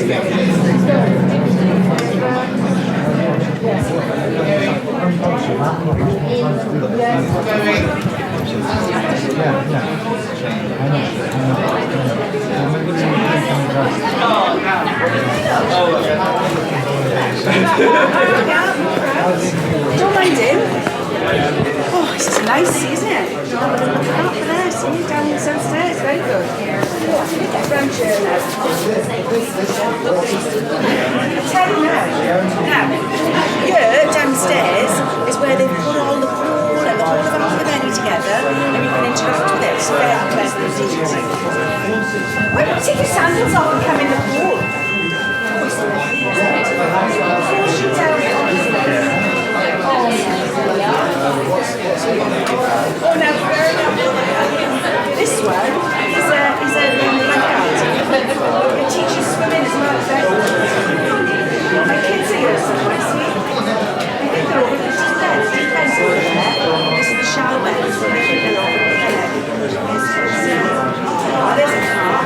Don't mind him. Oh, it's just nice, isn't it? Look out for there, see, down the stairs, very good. Front chair now. Tell you now, here downstairs is where they've put all the pool and the whole of Abergavenney together, and you can interact with it. It's very pleasant indeed. Why don't you take your sandals off and come in the pool? Oh, now, this one is a lifeguard. It teaches swimming as well as my kids are here somewhere, see? I think they're over there. Defense over there. This is the shower. I think they're over there. Oh, there's a car.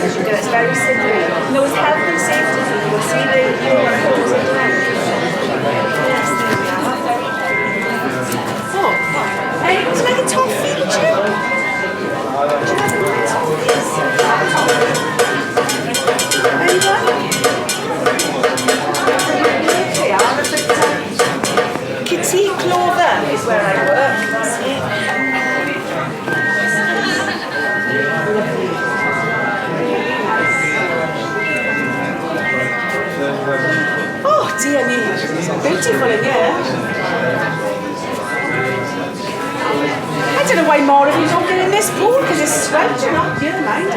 It's very slippery. No, it's health and safety. You'll see the codes at the end. Yes, there we are. Oh, hey, would you like a toffee, would you? Would you like a toffees? Anyone? Okay, I'll have a Kitty Clover is where I work. See? Oh dear me, it's beautiful in here. I don't know why more of you don't get in this pool because it's sweltering up. You don't mind it.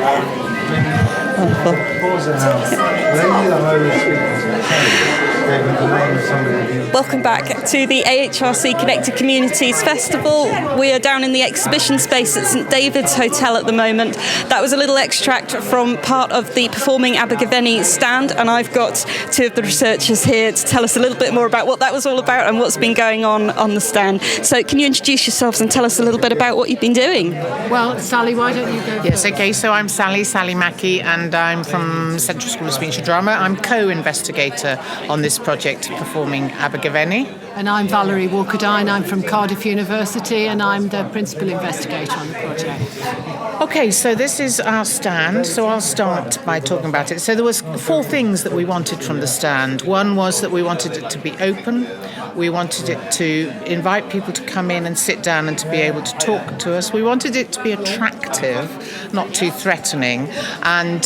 Welcome back to the AHRC Connected Communities Festival. We are down in the exhibition space at St David's Hotel at the moment. That was a little extract from part of the Performing Abergavenny stand, and I've got two of the researchers here to tell us a little bit more about what that was all about and what's been going on the stand. So can you introduce yourselves and tell us a little bit about what you've been doing? Well, Sally, why don't you go Yes, okay, so I'm Sally Mackey, and I'm from Central School of Speech and Drama. I'm co-investigator on this project, Performing Abergavenny. And I'm Valerie Walkerdine. I'm from Cardiff University, and I'm the principal investigator on the project. Okay, so this is our stand, so I'll start by talking about it. So there was 4 things that we wanted from the stand. One was that we wanted it to be open. We wanted it to invite people to come in and sit down and to be able to talk to us. We wanted it to be attractive, not too threatening. And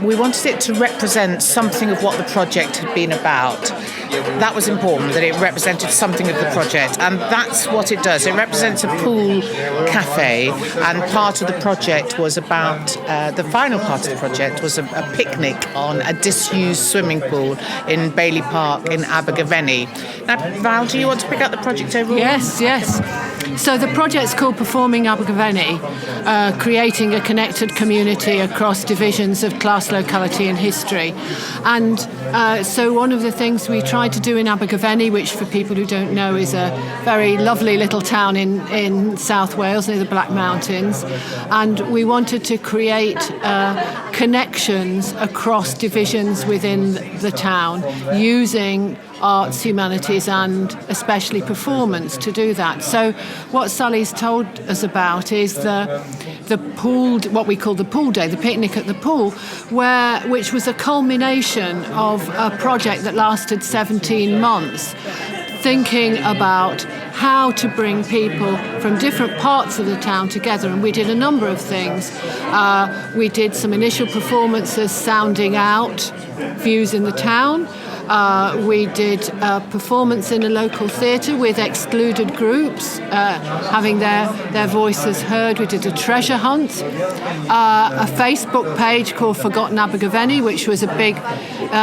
we wanted it to represent something of what the project had been about. That was important, that it represented something of the project. And that's what it does. It represents a pool cafe, and part of the project was about, the final part of the project was a picnic on a disused swimming pool in Bailey Park in Abergavenney. Now, Val, do you want to pick up the project overall? Yes. So the project's called Performing Abergavenny, creating a connected community across divisions of class, locality and history. And so one of the things we tried to do in Abergavenney, which for people who don't know is a very lovely little town in South Wales near the Black Mountains, and we wanted to create connections across divisions within the town using arts, humanities and especially performance to do that. So what Sully's told us about is the pool, what we call the pool day, the picnic at the pool, which was a culmination of a project that lasted 17 months, thinking about how to bring people from different parts of the town together. And we did a number of things. We did some initial performances sounding out views in the town. We did a performance in a local theatre with excluded groups, having their voices heard. We did a treasure hunt, a Facebook page called Forgotten Abergavenny, which was a big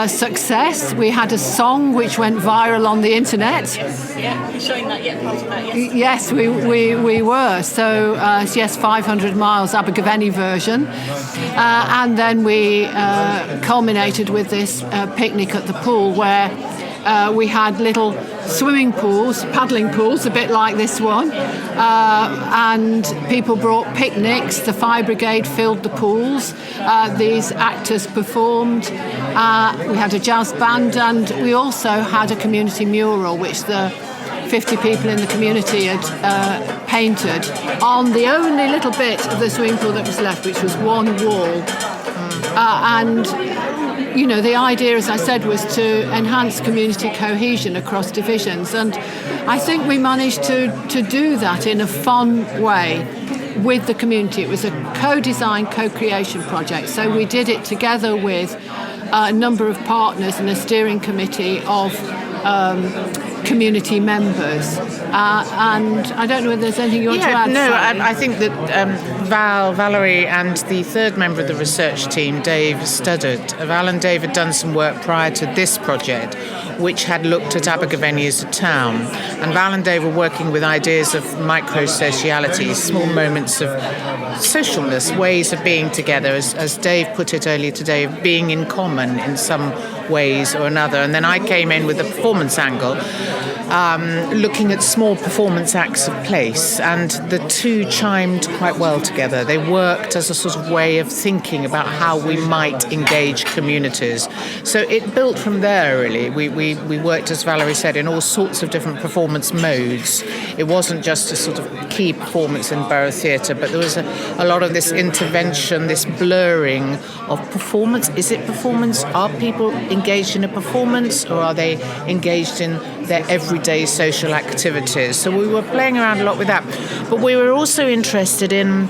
success. We had a song which went viral on the internet. Yeah, you're showing that yet, part of that, yes? Yes, we were. So, yes, 500 miles Abergavenny version. And then we culminated with this picnic at the pool, where we had little swimming pools, paddling pools, a bit like this one, and people brought picnics. The fire brigade filled the pools. These actors performed. We had a jazz band, and we also had a community mural, which the 50 people in the community had painted on the only little bit of the swimming pool that was left, which was one wall. And the idea, as I said, was to enhance community cohesion across divisions. And I think we managed to do that in a fun way with the community. It was a co-design, co-creation project. So we did it together with a number of partners and a steering committee of community members. And I don't know whether there's anything you want to add. No, I think that Valerie and the third member of the research team, Dave Studdard, Val and Dave had done some work prior to this project, which had looked at Abergavenney as a town. And Val and Dave were working with ideas of micro-sociality, small moments of socialness, ways of being together, as Dave put it earlier today, of being in common in some ways or another. And then I came in with the performance angle, looking at small performance acts of place, and the two chimed quite well together. They worked as a sort of way of thinking about how we might engage communities. So it built from there, really. We worked, as Valerie said, in all sorts of different performance modes. It wasn't just a sort of key performance in borough theatre, but there was a lot of this intervention, this blurring of performance. Is it performance? Are people engaged in a performance, or are they engaged in their everyday social activities? So we were playing around a lot with that. But we were also interested in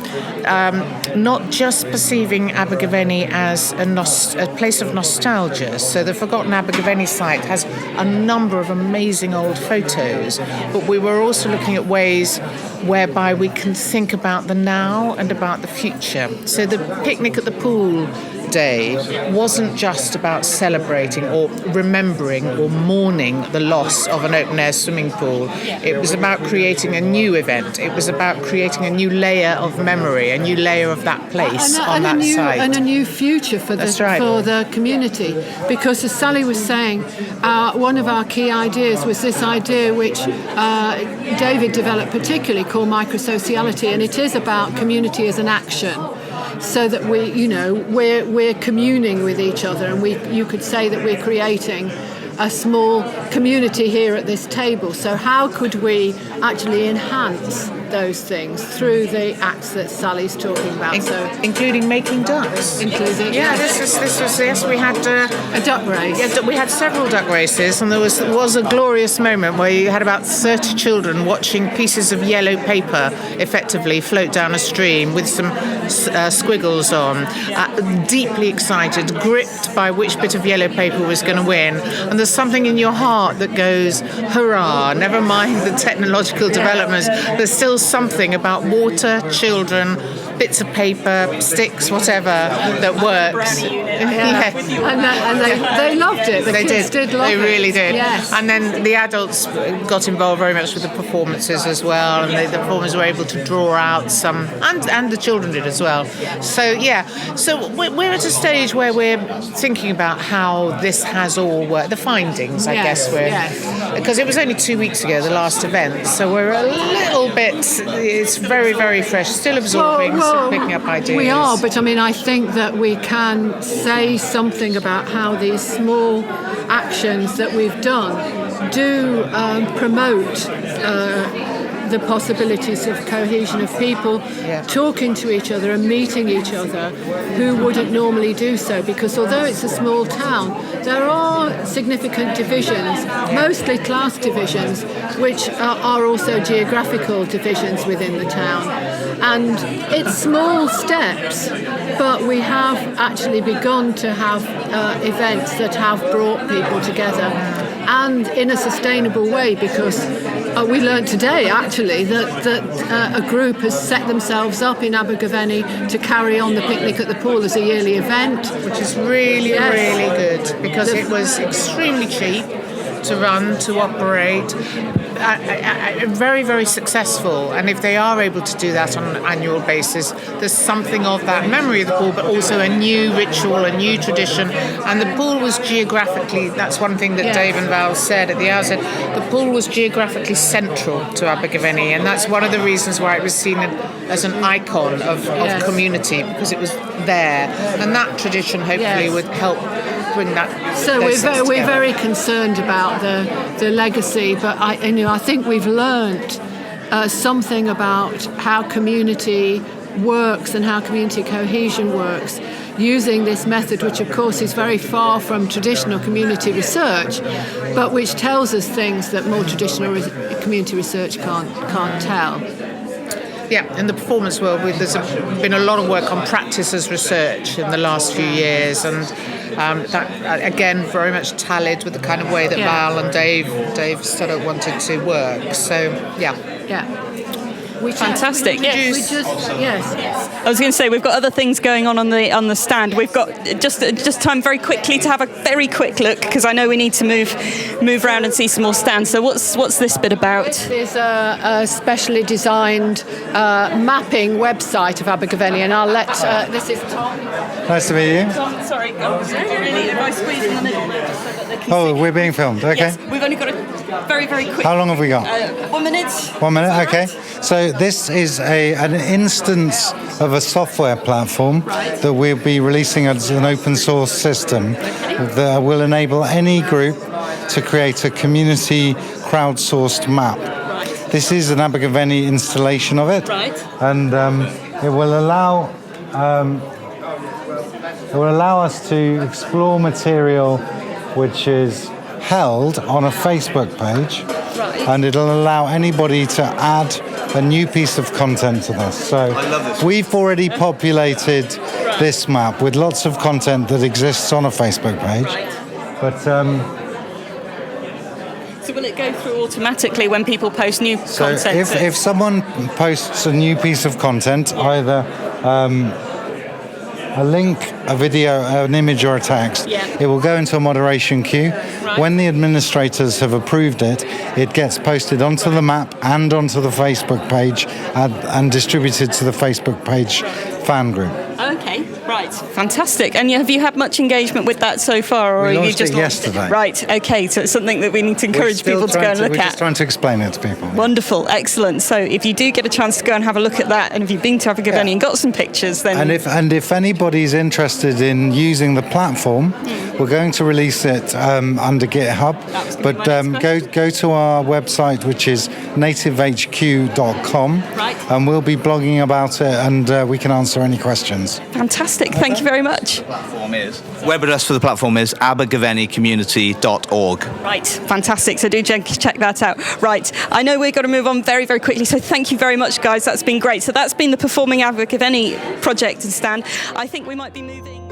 not just perceiving Abergavenney as a place of nostalgia. So the Forgotten Abergavenney site has a number of amazing old photos, but we were also looking at ways whereby we can think about the now and about the future. So the picnic at the pool day wasn't just about celebrating or remembering or mourning the loss of an open-air swimming pool. It was about creating a new event. It was about creating a new layer of memory, a new layer of that place on that site. And a new future for the community. Because as Sally was saying, one of our key ideas was this idea which David developed particularly, called microsociality, and it is about community as an action. So that we're communing with each other, and you could say that we're creating a small community here at this table. So how could we actually enhance those things through the acts that Sally's talking about? Including making ducks. This was we had a duck race. Yeah, we had several duck races, and there was a glorious moment where you had about 30 children watching pieces of yellow paper effectively float down a stream with some squiggles on, deeply excited, gripped by which bit of yellow paper was going to win. And there's something in your heart that goes, hurrah, never mind the technological developments. There's still something about water, children, bits of paper, sticks, whatever, that works. And they loved it. The kids did love it. They really did. Yes. And then the adults got involved very much with the performances as well, and the performers were able to draw out some, and the children did as well. So we're at a stage where we're thinking about how this has all worked. The findings, I guess, because it was only 2 weeks ago, the last event, so we're a little bit, it's very, very fresh, still absorbing, still picking up ideas. We are, but I think that we can say something about how these small actions that we've done do promote the possibilities of cohesion of people talking to each other and meeting each other who wouldn't normally do so, because although it's a small town, there are significant divisions, mostly class divisions, which are also geographical divisions within the town. And it's small steps, but we have actually begun to have events that have brought people together, and in a sustainable way, because we learned today actually that a group has set themselves up in Abergavenney to carry on the picnic at the pool as a yearly event, which is really really good, because it was extremely cheap to run, to operate, very, very successful. And if they are able to do that on an annual basis, there's something of that memory of the pool, but also a new ritual, a new tradition. And the pool was geographically, that's one thing that Dave and Val said at the outset, the pool was geographically central to Abergavenney, and that's one of the reasons why it was seen as an icon of community, because it was there. And that tradition hopefully would help bring that. So we're very concerned about the legacy, but I think we've learnt something about how community works and how community cohesion works using this method, which of course is very far from traditional community research, but which tells us things that more traditional community research can't tell. Yeah, in the performance world, there's been a lot of work on practice as research in the last few years, and that again very much tallied with the kind of way that Val and Dave Stoddart wanted to work. So Fantastic. We just I was going to say we've got other things going on the stand. We've got just time very quickly to have a very quick look, because I know we need to move around and see some more stands. So what's this bit about? This is a specially designed mapping website of Abergavenney, and I'll let this is Tom. Nice to meet you. Tom, sorry, if I squeeze in the middle now, so that they can see. We're being filmed. Okay. Yes, we've only got a very, very quick. How long have we got? 1 minute. 1 minute. Okay. So this is an instance of a software platform that we'll be releasing as an open source system that will enable any group to create a community crowdsourced map. This is an Abergavenney installation of it, and it will allow us to explore material which is held on a Facebook page, and it'll allow anybody to add a new piece of content to this. So we've already populated this map with lots of content that exists on a Facebook page, but so will it go through automatically when people post new content? So if someone posts a new piece of content, either a link, a video, an image or a text, it will go into a moderation queue. When the administrators have approved it, it gets posted onto the map and onto the Facebook page and distributed to the Facebook page fan group. Okay, right, fantastic. And have you had much engagement with that so far, or we are you launched just it yesterday? Right, okay, so it's something that we need to encourage people to go and look We're at. just trying to explain it to people. Wonderful, excellent. So if you do get a chance to go and have a look at that, and if you've been to Abergavenney and got some pictures, then... And if anybody's interested in using the platform, we're going to release it under GitHub, but go to our website, which is nativehq.com, and we'll be blogging about it, and we can answer any questions. Fantastic, thank you very much. Web address for the platform is abergavenneycommunity.org. Right, fantastic. So do check that out. Right, I know we've got to move on very, very quickly, so thank you very much, guys. That's been great. So that's been the Performing Abergavenny project and stand. I think we might be moving...